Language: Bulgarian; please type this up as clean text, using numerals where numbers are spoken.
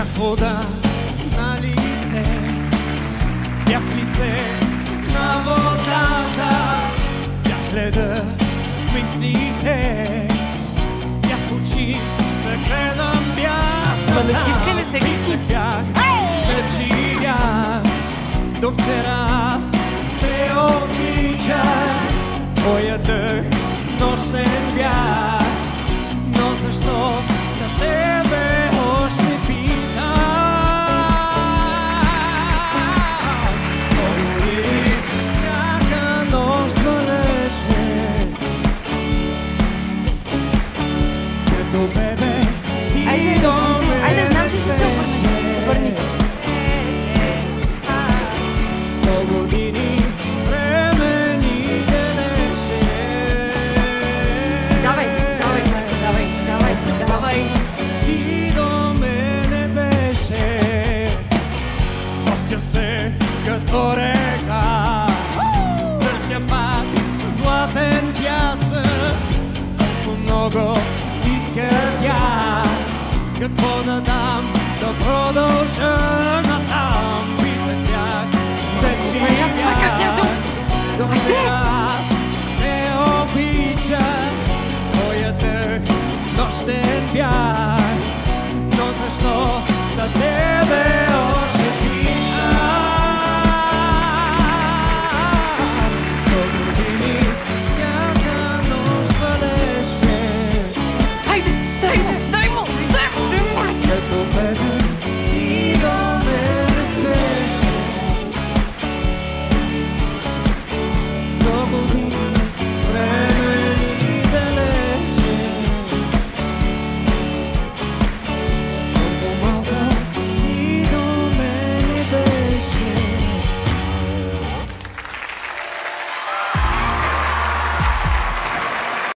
Бях вода на лице, бях лице на водата, бях леда в мислите, бях очи, загледам, бях Ма натискай ли сега? бях, бях, до вчера аз те обичах, твоя дъх нощен бях, но защо за тебе още питам? Спомени, всяка нощ валеше, като бебе ти до мен. Айде, знам, че ще се обърнеш. Обърни се. 100 години време ни делеше. Давай, давай, давай, давай, давай. Ти до мене беше, нося се като река, търся пак златен пясък, колко много иска тя, какво да дам, да продължа натам, писах бях, в теб живях, до вчера.